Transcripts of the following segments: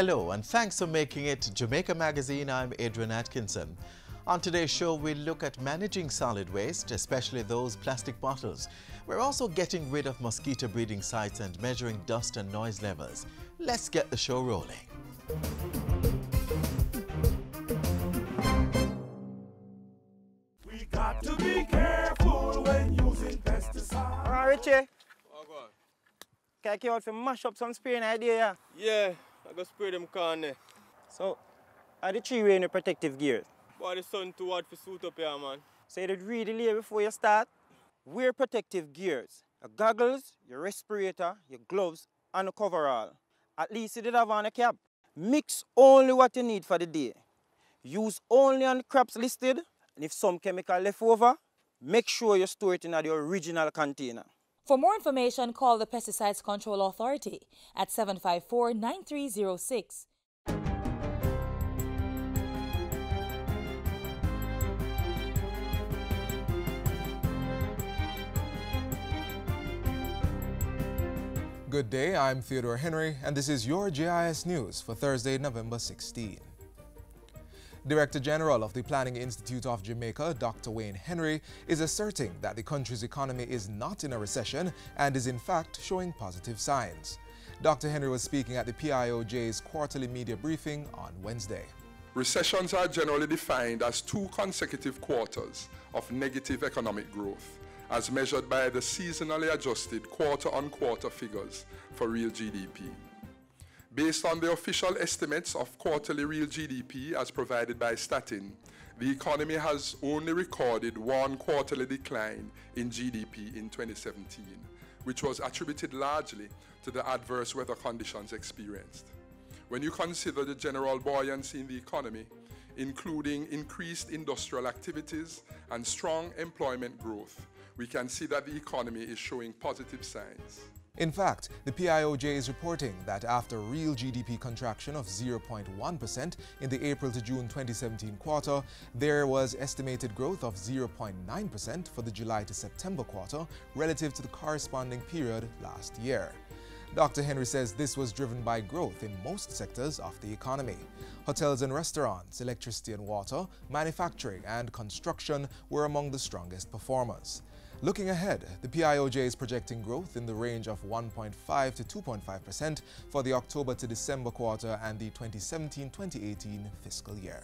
Hello and thanks for making it Jamaica Magazine. I'm Adrian Atkinson. On today's show, we'll look at managing solid waste, especially those plastic bottles. We're also getting rid of mosquito breeding sites and measuring dust and noise levels. Let's get the show rolling. We got to be careful when using pesticides. All right, Richie. Oh, go on. Can I come out to mash up some spraying idea? Yeah, I go spray them corn there. So, are the three wearing the protective gear? Boy, the sun too hot for suit up here, man. So you'd read the label before you start. Wear protective gears. Your goggles, your respirator, your gloves, and a coverall. At least you did have on a cap. Mix only what you need for the day. Use only on the crops listed. And if some chemical left over, make sure you store it in the original container. For more information, call the Pesticides Control Authority at 754-9306. Good day, I'm Theodore Henry, and this is your GIS News for Thursday, November 16. Director General of the Planning Institute of Jamaica, Dr. Wayne Henry, is asserting that the country's economy is not in a recession and is in fact showing positive signs. Dr. Henry was speaking at the PIOJ's quarterly media briefing on Wednesday. Recessions are generally defined as 2 consecutive quarters of negative economic growth, as measured by the seasonally adjusted quarter-on-quarter figures for real GDP. Based on the official estimates of quarterly real GDP as provided by Statin, the economy has only recorded 1 quarterly decline in GDP in 2017, which was attributed largely to the adverse weather conditions experienced. When you consider the general buoyancy in the economy, including increased industrial activities and strong employment growth, we can see that the economy is showing positive signs. In fact, the PIOJ is reporting that after a real GDP contraction of 0.1% in the April to June 2017 quarter, there was estimated growth of 0.9% for the July to September quarter relative to the corresponding period last year. Dr. Henry says this was driven by growth in most sectors of the economy. Hotels and restaurants, electricity and water, manufacturing and construction were among the strongest performers. Looking ahead, the PIOJ is projecting growth in the range of 1.5 to 2.5% for the October to December quarter and the 2017-2018 fiscal year.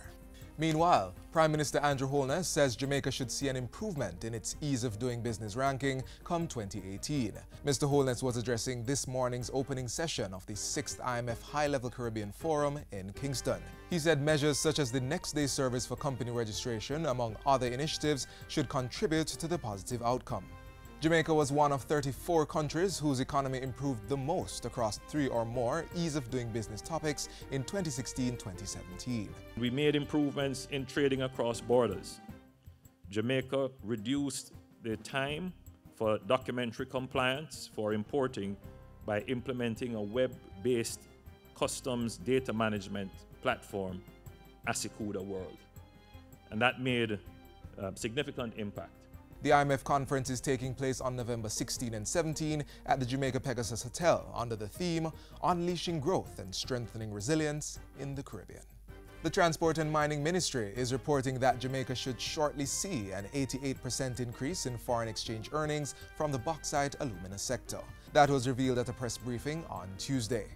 Meanwhile, Prime Minister Andrew Holness says Jamaica should see an improvement in its ease of doing business ranking come 2018. Mr. Holness was addressing this morning's opening session of the 6th IMF High-Level Caribbean Forum in Kingston. He said measures such as the next-day service for company registration, among other initiatives, should contribute to the positive outcome. Jamaica was one of 34 countries whose economy improved the most across 3 or more ease of doing business topics in 2016-2017. We made improvements in trading across borders. Jamaica reduced the time for documentary compliance for importing by implementing a web-based customs data management platform, Asicuda World. And that made a significant impact. The IMF conference is taking place on November 16 and 17 at the Jamaica Pegasus Hotel under the theme Unleashing Growth and Strengthening Resilience in the Caribbean. The Transport and Mining Ministry is reporting that Jamaica should shortly see an 88% increase in foreign exchange earnings from the bauxite alumina sector. That was revealed at a press briefing on Tuesday.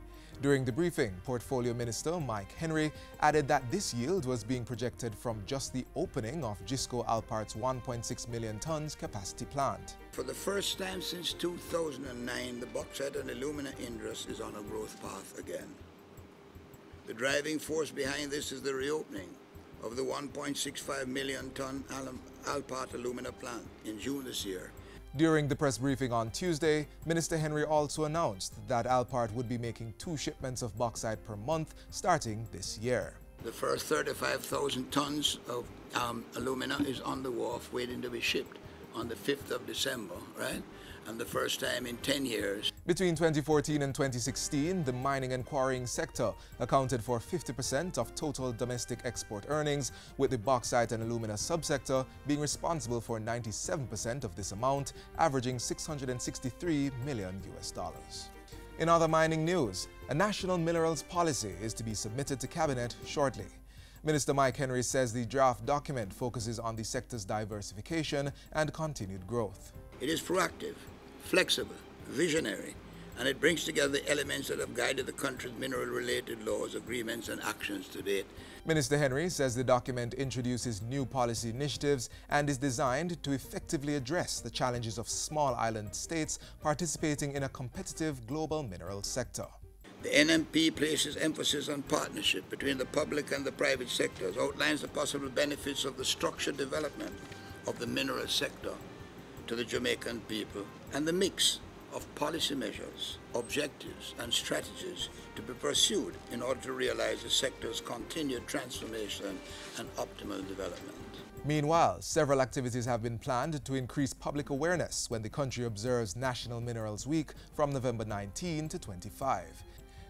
During the briefing, Portfolio Minister Mike Henry added that this yield was being projected from just the opening of GISCO Alpart's 1.6 million tons capacity plant. For the first time since 2009, the bauxite and alumina industry is on a growth path again. The driving force behind this is the reopening of the 1.65 million ton Alpart alumina plant in June this year. During the press briefing on Tuesday, Minister Henry also announced that Alpart would be making 2 shipments of bauxite per month starting this year. The first 35,000 tons of alumina is on the wharf waiting to be shipped on the 5th of December, right? And the first time in 10 years. Between 2014 and 2016, the mining and quarrying sector accounted for 50% of total domestic export earnings, with the bauxite and alumina subsector being responsible for 97% of this amount, averaging $663 million. In other mining news, a national minerals policy is to be submitted to Cabinet shortly. Minister Mike Henry says the draft document focuses on the sector's diversification and continued growth. It is proactive, flexible, visionary, and it brings together the elements that have guided the country's mineral-related laws, agreements, and actions to date. Minister Henry says the document introduces new policy initiatives and is designed to effectively address the challenges of small island states participating in a competitive global mineral sector. The NMP places emphasis on partnership between the public and the private sectors, outlines the possible benefits of the structured development of the mineral sector to the Jamaican people, and the mix of policy measures, objectives, and strategies to be pursued in order to realize the sector's continued transformation and optimal development. Meanwhile, several activities have been planned to increase public awareness when the country observes National Minerals Week from November 19 to 25.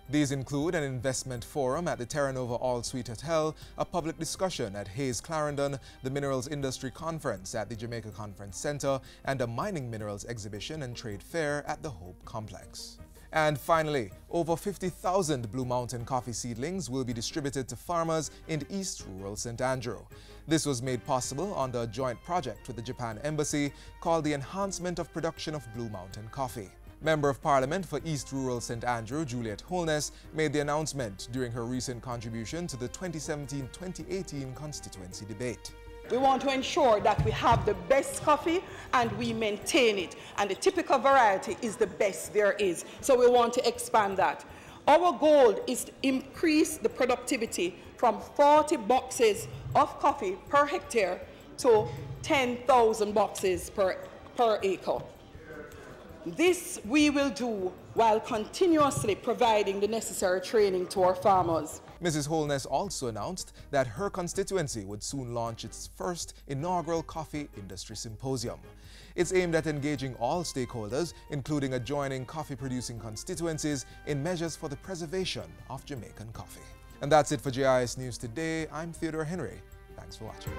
These include an investment forum at the Terra Nova All Suite Hotel, a public discussion at Hayes Clarendon, the Minerals Industry Conference at the Jamaica Conference Center, and a mining minerals exhibition and trade fair at the Hope Complex. And finally, over 50,000 Blue Mountain coffee seedlings will be distributed to farmers in East Rural St. Andrew. This was made possible under a joint project with the Japan Embassy called the Enhancement of Production of Blue Mountain Coffee. Member of Parliament for East Rural St. Andrew, Juliet Holness, made the announcement during her recent contribution to the 2017-2018 constituency debate. We want to ensure that we have the best coffee and we maintain it. And the typical variety is the best there is. So we want to expand that. Our goal is to increase the productivity from 40 boxes of coffee per hectare to 10,000 boxes per acre. This we will do while continuously providing the necessary training to our farmers. Mrs. Holness also announced that her constituency would soon launch its first inaugural coffee industry symposium. It's aimed at engaging all stakeholders, including adjoining coffee-producing constituencies, in measures for the preservation of Jamaican coffee. And that's it for JIS News Today. I'm Theodore Henry. Thanks for watching.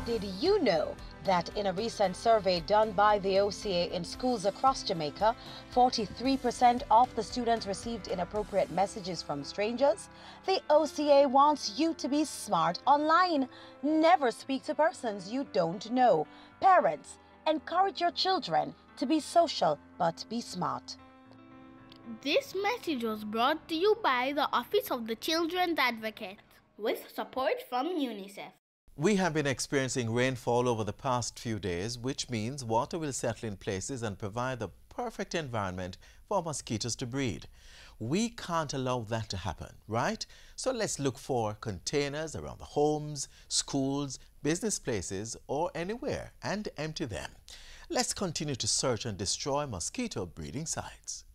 Did you know that in a recent survey done by the OCA in schools across Jamaica, 43% of the students received inappropriate messages from strangers? The OCA wants you to be smart online. Never speak to persons you don't know. Parents, encourage your children to be social but be smart. This message was brought to you by the Office of the Children's Advocate with support from UNICEF. We have been experiencing rainfall over the past few days, which means water will settle in places and provide the perfect environment for mosquitoes to breed. We can't allow that to happen, right? So let's look for containers around the homes, schools, business places, or anywhere and empty them. Let's continue to search and destroy mosquito breeding sites.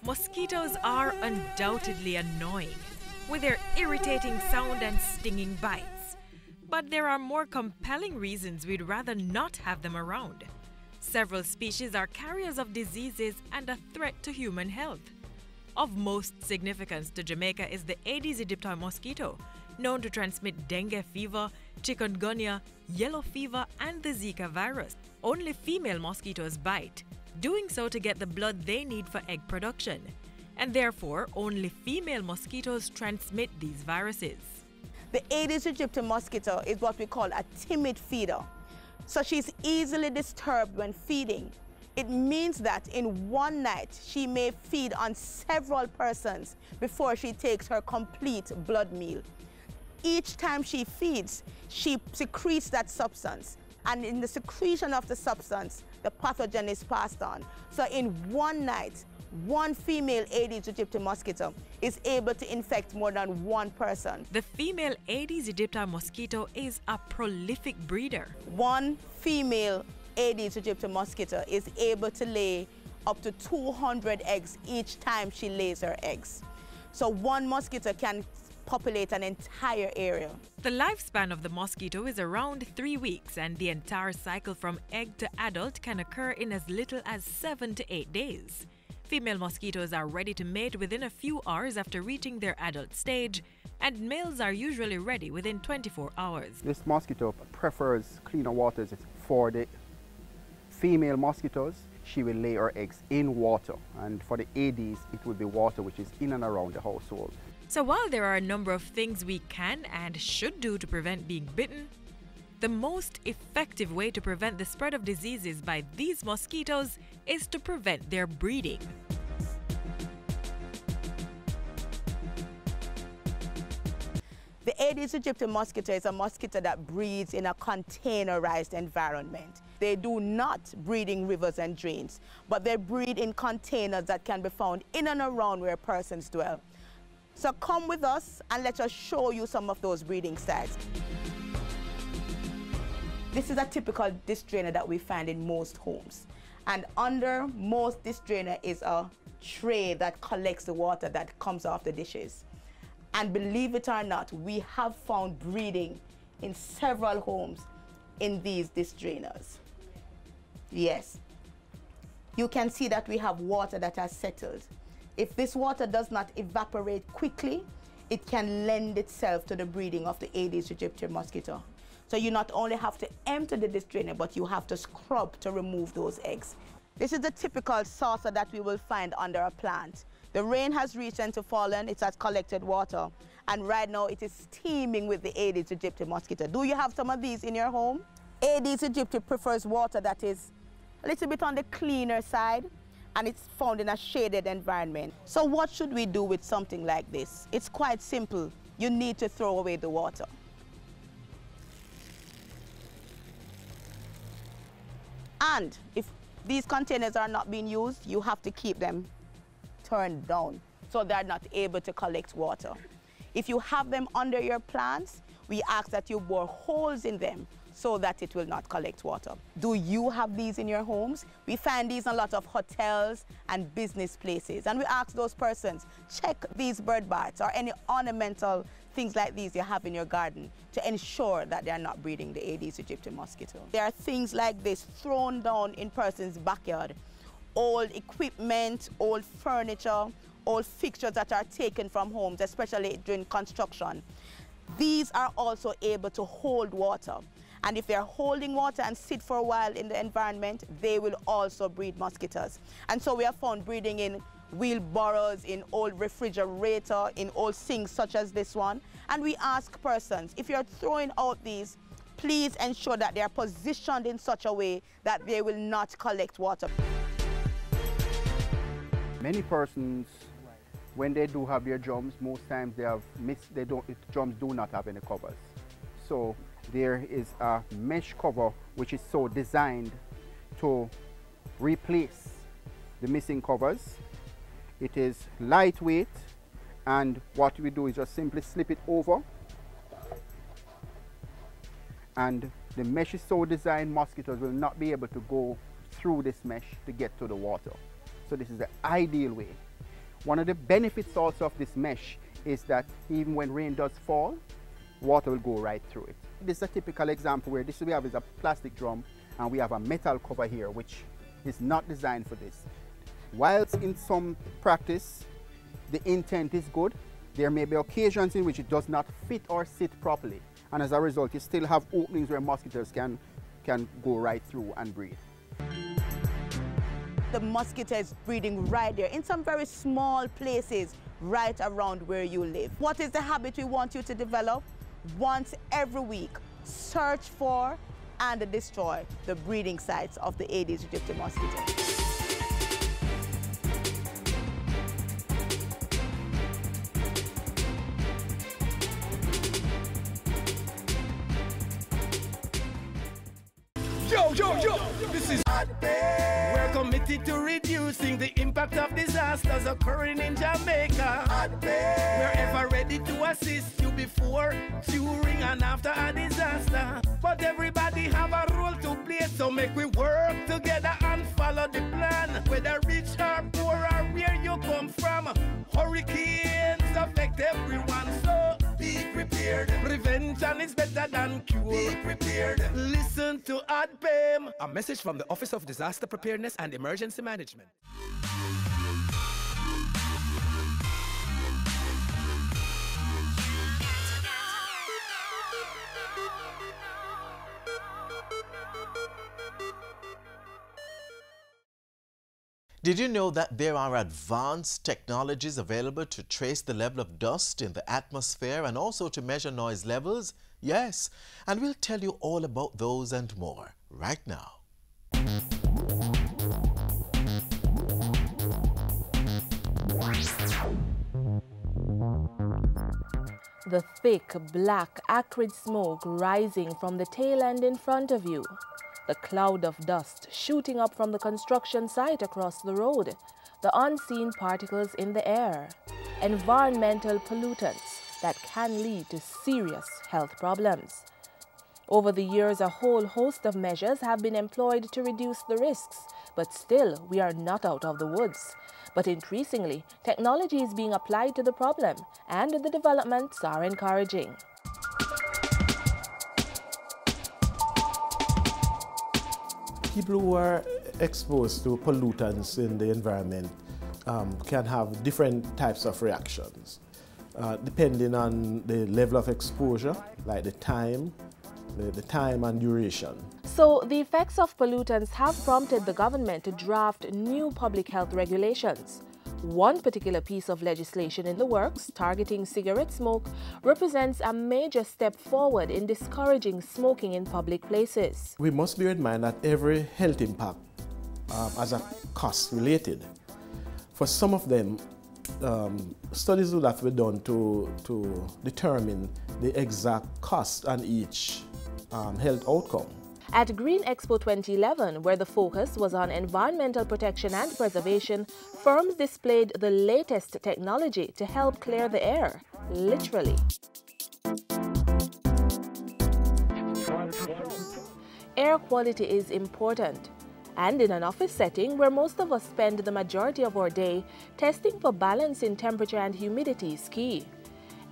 Mosquitoes are undoubtedly annoying, with their irritating sound and stinging bites. But there are more compelling reasons we'd rather not have them around. Several species are carriers of diseases and a threat to human health. Of most significance to Jamaica is the Aedes aegypti mosquito, known to transmit dengue fever, chikungunya, yellow fever, and the Zika virus. Only female mosquitoes bite, doing so to get the blood they need for egg production. And therefore, only female mosquitoes transmit these viruses. The Aedes aegypti mosquito is what we call a timid feeder. So she's easily disturbed when feeding. It means that in one night, she may feed on several persons before she takes her complete blood meal. Each time she feeds, she secretes that substance, And in the secretion of the substance, the pathogen is passed on. So in one night, one female Aedes aegypti mosquito is able to infect more than one person. The female Aedes aegypti mosquito is a prolific breeder. One female Aedes aegypti mosquito is able to lay up to 200 eggs each time she lays her eggs. So one mosquito can populate an entire area. The lifespan of the mosquito is around 3 weeks, and the entire cycle from egg to adult can occur in as little as 7 to 8 days. Female mosquitoes are ready to mate within a few hours after reaching their adult stage, and males are usually ready within 24 hours. This mosquito prefers cleaner waters. For the female mosquitoes, she will lay her eggs in water, and for the Aedes, it will be water which is in and around the household. So while there are a number of things we can and should do to prevent being bitten, the most effective way to prevent the spread of diseases by these mosquitoes is to prevent their breeding. The Aedes aegypti mosquito is a mosquito that breeds in a containerized environment. They do not breed in rivers and drains, but they breed in containers that can be found in and around where persons dwell. So come with us and let us show you some of those breeding sites. This is a typical dish drainer that we find in most homes. And under most dish drainer is a tray that collects the water that comes off the dishes. And believe it or not, we have found breeding in several homes in these dish drainers. Yes. You can see that we have water that has settled. If this water does not evaporate quickly, it can lend itself to the breeding of the Aedes aegypti mosquito. So you not only have to empty the dish drainer, but you have to scrub to remove those eggs. This is the typical saucer that we will find under a plant. The rain has recently fallen, it has collected water, and right now it is steaming with the Aedes aegypti mosquito. Do you have some of these in your home? Aedes aegypti prefers water that is a little bit on the cleaner side, and it's found in a shaded environment. So what should we do with something like this? It's quite simple. You need to throw away the water. And if these containers are not being used, you have to keep them turned down so they're not able to collect water. If you have them under your plants, we ask that you bore holes in them so that it will not collect water. Do you have these in your homes? We find these in a lot of hotels and business places. And we ask those persons, check these bird baths or any ornamental things like these you have in your garden to ensure that they are not breeding the Aedes aegypti mosquito. There are things like this thrown down in person's backyard. Old equipment, old furniture, old fixtures that are taken from homes, especially during construction. These are also able to hold water. And if they're holding water and sit for a while in the environment, they will also breed mosquitoes. And so we have found breeding in wheelbarrows, in old refrigerator, in old sinks such as this one. And we ask persons, if you're throwing out these, please ensure that they are positioned in such a way that they will not collect water. Many persons, when they do have their drums, most times drums do not have any covers. So there is a mesh cover which is so designed to replace the missing covers. It is lightweight, and what we do is just simply slip it over, and the mesh is so designed mosquitoes will not be able to go through this mesh to get to the water. So this is the ideal way. One of the benefits also of this mesh is that even when rain does fall, water will go right through it. This is a typical example where we have is a plastic drum and we have a metal cover here which is not designed for this. Whilst in some practice the intent is good, there may be occasions in which it does not fit or sit properly, and as a result you still have openings where mosquitoes can go right through and breed. The mosquito is breeding right there in some very small places right around where you live. What is the habit we want you to develop? Once every week, search for and destroy the breeding sites of the Aedes aegypti mosquito. Yo, this is We're committed to reducing the impact of disasters occurring in Jamaica. We're ever ready to assist you before, during, and after a disaster. But everybody have a role to play, so make we work together and follow the plan. Whether rich or poor or where you come from, hurricanes affect everyone, so be prepared. Prevention is better than cure. Be prepared. Listen to OPM. A message from the Office of Disaster Preparedness and Emergency Management. Did you know that there are advanced technologies available to trace the level of dust in the atmosphere and also to measure noise levels? Yes, and we'll tell you all about those and more right now. The thick, black, acrid smoke rising from the tail end in front of you. The cloud of dust shooting up from the construction site across the road. The unseen particles in the air. Environmental pollutants that can lead to serious health problems. Over the years, a whole host of measures have been employed to reduce the risks, but still we are not out of the woods. But increasingly, technology is being applied to the problem, and the developments are encouraging. People who are exposed to pollutants in the environment can have different types of reactions, depending on the level of exposure, like the time and duration. So the effects of pollutants have prompted the government to draft new public health regulations. One particular piece of legislation in the works, targeting cigarette smoke, represents a major step forward in discouraging smoking in public places. We must bear in mind that every health impact has a cost related. For some of them, studies will have to be done to determine the exact cost on each health outcome. At Green Expo 2011, where the focus was on environmental protection and preservation, firms displayed the latest technology to help clear the air, literally. Air quality is important, and in an office setting where most of us spend the majority of our day, testing for balance in temperature and humidity is key.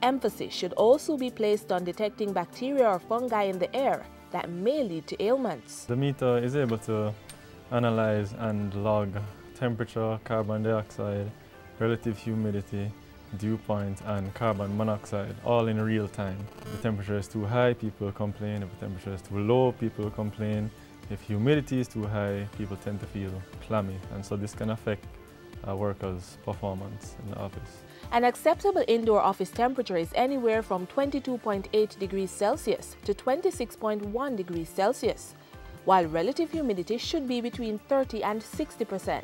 Emphasis should also be placed on detecting bacteria or fungi in the air that may lead to ailments. The meter is able to analyze and log temperature, carbon dioxide, relative humidity, dew point, and carbon monoxide, all in real time. If the temperature is too high, people complain. If the temperature is too low, people complain. If humidity is too high, people tend to feel clammy, and so this can affect workers' performance in the office. An acceptable indoor office temperature is anywhere from 22.8 degrees Celsius to 26.1 degrees Celsius, while relative humidity should be between 30 and 60%.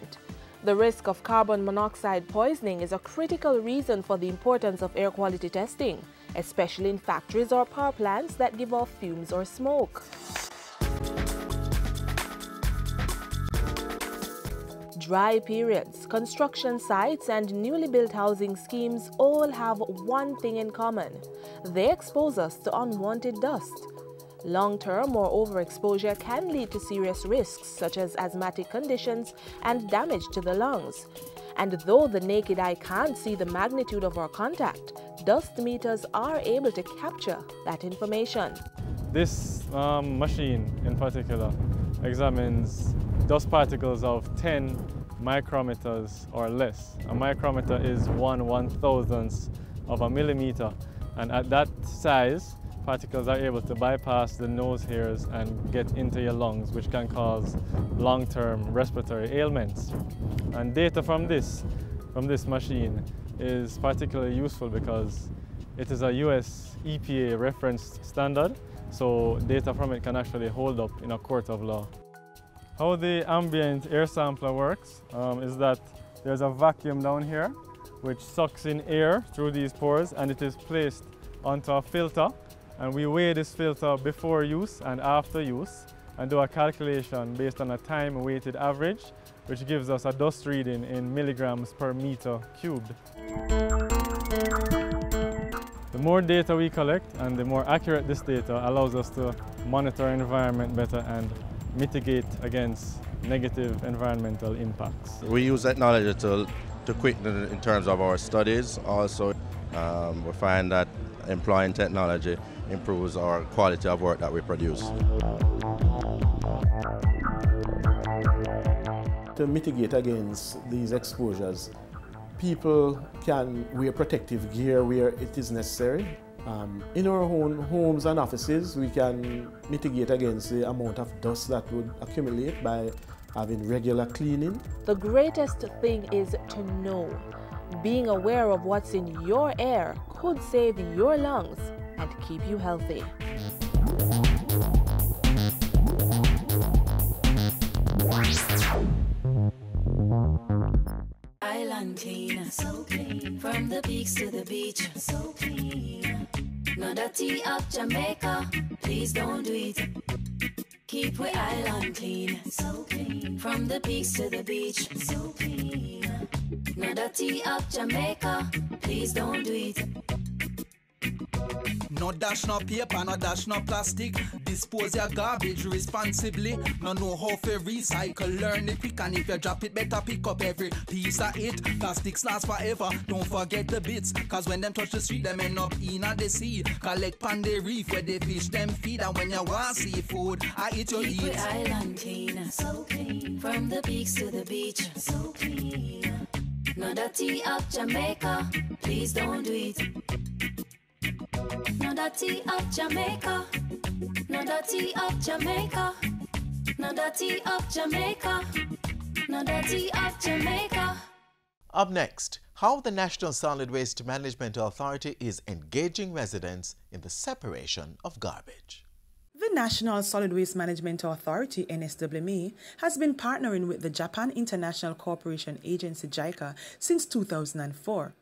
The risk of carbon monoxide poisoning is a critical reason for the importance of air quality testing, especially in factories or power plants that give off fumes or smoke. Dry periods, construction sites, and newly built housing schemes all have one thing in common. They expose us to unwanted dust. Long-term or overexposure can lead to serious risks such as asthmatic conditions and damage to the lungs. And though the naked eye can't see the magnitude of our contact, dust meters are able to capture that information. This machine in particular examines dust particles of 10 micrometers or less. A micrometer is 1/1000th of a millimeter, and at that size, particles are able to bypass the nose hairs and get into your lungs, which can cause long-term respiratory ailments. And data from this machine is particularly useful because it is a US EPA referenced standard, so data from it can actually hold up in a court of law. How the ambient air sampler works is that there's a vacuum down here which sucks in air through these pores, and it is placed onto a filter, and we weigh this filter before use and after use and do a calculation based on a time-weighted average, which gives us a dust reading in milligrams per meter cubed. The more data we collect and the more accurate this data allows us to monitor our environment better and mitigate against negative environmental impacts. We use technology to quicken in terms of our studies. Also, we find that employing technology improves our quality of work that we produce. To mitigate against these exposures, people can wear protective gear where it is necessary. In our own homes and offices, we can mitigate against the amount of dust that would accumulate by having regular cleaning. The greatest thing is to know. Being aware of what's in your air could save your lungs and keep you healthy. Island clean, so clean. From the peaks to the beach, so clean. No dirty up Jamaica, please don't do it. Keep we island clean, so clean. From the peaks to the beach, so clean. No dirty up Jamaica, please don't do it. No dash no paper, no dash no plastic. Dispose your garbage responsibly. No know how to recycle, learn it quick. And if you drop it, better pick up every piece of it. Plastics last forever, don't forget the bits. Cause when them touch the street, them end up in the sea. Collect pan the reef where they fish them feed. And when you want seafood, I eat your Keep eat. we island clean, so clean. From the peaks to the beach, so clean. No dirty up Jamaica, please don't do it. No dirty up Jamaica, no dirty up Jamaica, no dirty up Jamaica, no dirty up Jamaica. Up next, how the National Solid Waste Management Authority is engaging residents in the separation of garbage. The National Solid Waste Management Authority, NSWMA, has been partnering with the Japan International Cooperation Agency, JICA, since 2004.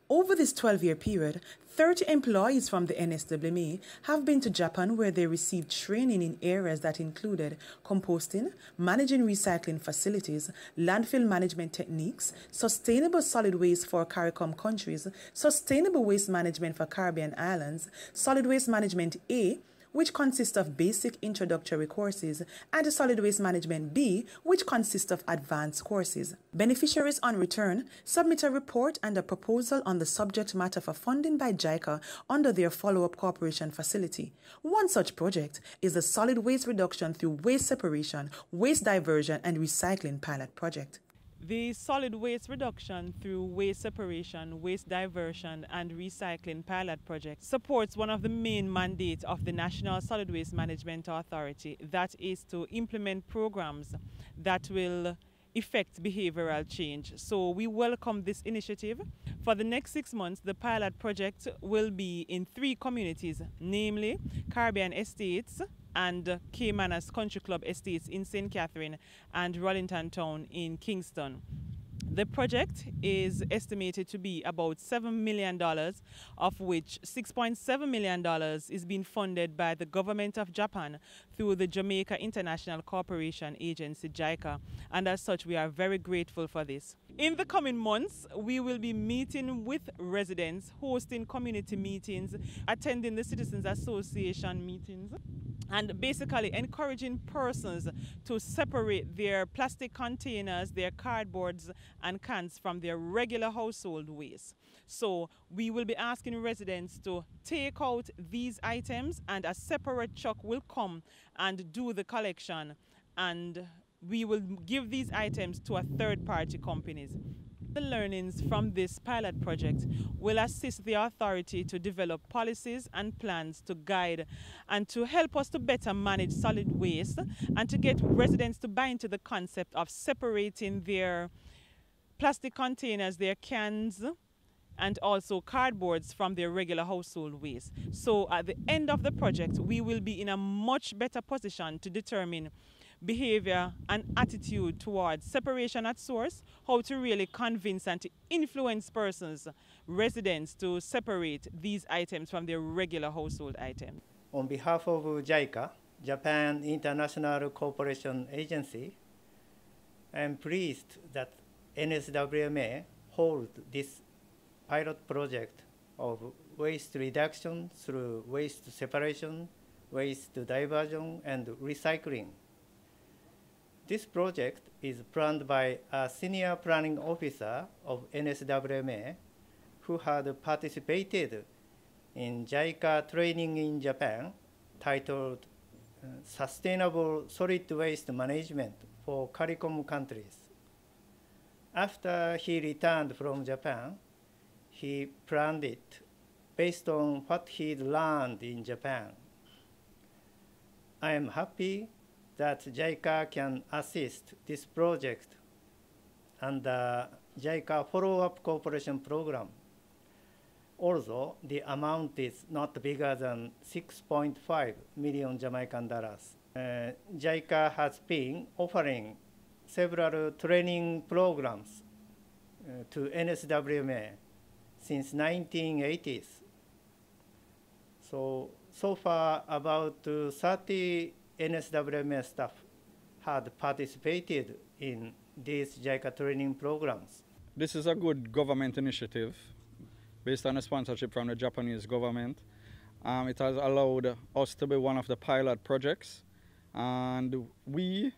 Over this 12-year period, 30 employees from the NSWMA have been to Japan, where they received training in areas that included composting, managing recycling facilities, landfill management techniques, sustainable solid waste for CARICOM countries, sustainable waste management for Caribbean islands, solid waste management A, which consists of basic introductory courses, and Solid Waste Management B, which consists of advanced courses. Beneficiaries on return submit a report and a proposal on the subject matter for funding by JICA under their follow-up cooperation facility. One such project is the Solid Waste Reduction through Waste Separation, Waste Diversion and Recycling Pilot Project. The solid waste reduction through waste separation, waste diversion and recycling pilot project supports one of the main mandates of the National Solid Waste Management Authority, that is to implement programs that will effect behavioral change. So we welcome this initiative. For the next 6 months, the pilot project will be in 3 communities, namely Caribbean Estates and Caymanas Country Club Estates in St. Catherine and Rollington Town in Kingston. The project is estimated to be about $7 million, of which $6.7 million is being funded by the government of Japan through the Jamaica International Cooperation Agency, JICA, and as such we are very grateful for this. In the coming months, we will be meeting with residents, hosting community meetings, attending the Citizens Association meetings, and basically encouraging persons to separate their plastic containers, their cardboards and cans from their regular household waste. So we will be asking residents to take out these items, and a separate truck will come and do the collection, and we will give these items to a third-party companies. The learnings from this pilot project will assist the authority to develop policies and plans to guide and to help us to better manage solid waste, and to get residents to buy into the concept of separating their plastic containers, their cans, and also cardboards from their regular household waste. So at the end of the project, we will be in a much better position to determine behavior and attitude towards separation at source, how to really convince and to influence persons, residents, to separate these items from their regular household items. On behalf of JICA, Japan International Cooperation Agency, I am pleased that NSWMA holds this pilot project of waste reduction through waste separation, waste diversion, and recycling. This project is planned by a senior planning officer of NSWMA who had participated in JICA training in Japan titled Sustainable Solid Waste Management for CARICOM countries. After he returned from Japan, he planned it based on what he'd learned in Japan. I am happy that JICA can assist this project under JICA Follow-up Cooperation Program, although the amount is not bigger than 6.5 million Jamaican dollars. JICA has been offering several training programs to NSWMA since 1980s. So far, about 30 NSWMA staff had participated in these JICA training programs. This is a good government initiative based on a sponsorship from the Japanese government. It has allowed us to be one of the pilot projects, and we,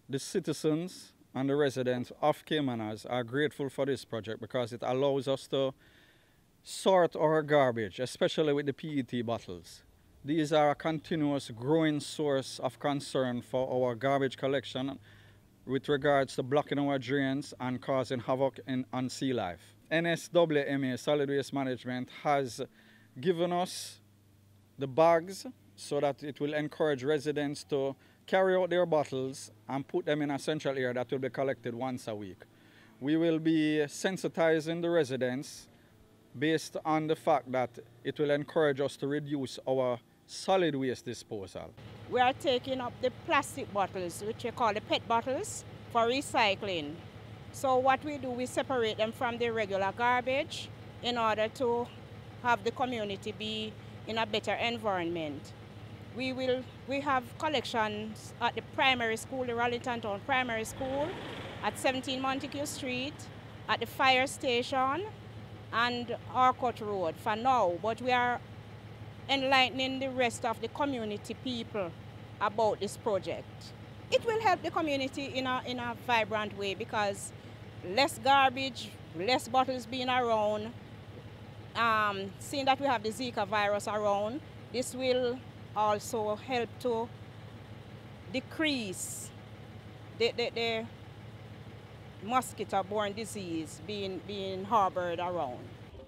the citizens and the residents of Caymanas, are grateful for this project because it allows us to sort our garbage, especially with the PET bottles. These are a continuous growing source of concern for our garbage collection with regards to blocking our drains and causing havoc on sea life. NSWMA Solid Waste Management has given us the bags so that it will encourage residents to carry out their bottles and put them in a central area that will be collected once a week. We will be sensitizing the residents based on the fact that it will encourage us to reduce our solid waste disposal. We are taking up the plastic bottles, which we call the PET bottles, for recycling. So what we do, we separate them from the regular garbage in order to have the community be in a better environment. We have collections at the primary school, the Raleigh-Town Primary School, at 17 Montego Street, at the fire station, and Arcot Road for now. But we are enlightening the rest of the community people about this project. It will help the community in a vibrant way because less garbage, less bottles being around, seeing that we have the Zika virus around, this will also help to decrease the mosquito-borne disease being harbored around.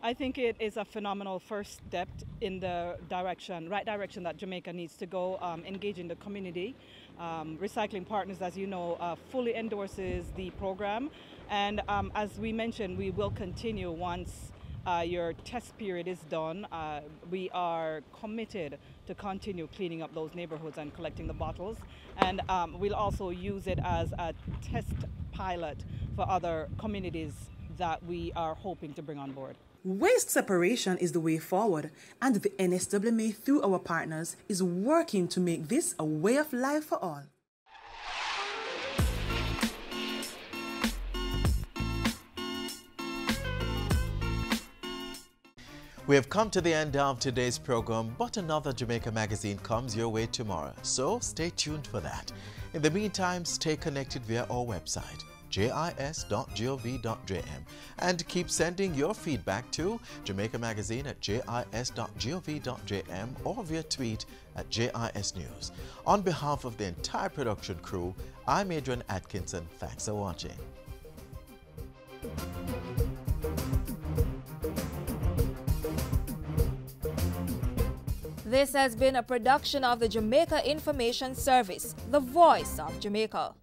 I think it is a phenomenal first step in the right direction that Jamaica needs to go, engaging the community. Recycling Partners, as you know, fully endorses the program. And as we mentioned, we will continue once your test period is done. We are committed to continue cleaning up those neighborhoods and collecting the bottles. And we'll also use it as a test pilot for other communities that we are hoping to bring on board. Waste separation is the way forward, and the NSWMA, through our partners, is working to make this a way of life for all. We have come to the end of today's program, but another Jamaica magazine comes your way tomorrow, so stay tuned for that. In the meantime, stay connected via our website, jis.gov.jm, and keep sending your feedback to Jamaica Magazine at jis.gov.jm or via tweet at JIS News. On behalf of the entire production crew, I'm Adrian Atkinson. Thanks for watching. This has been a production of the Jamaica Information Service, the voice of Jamaica.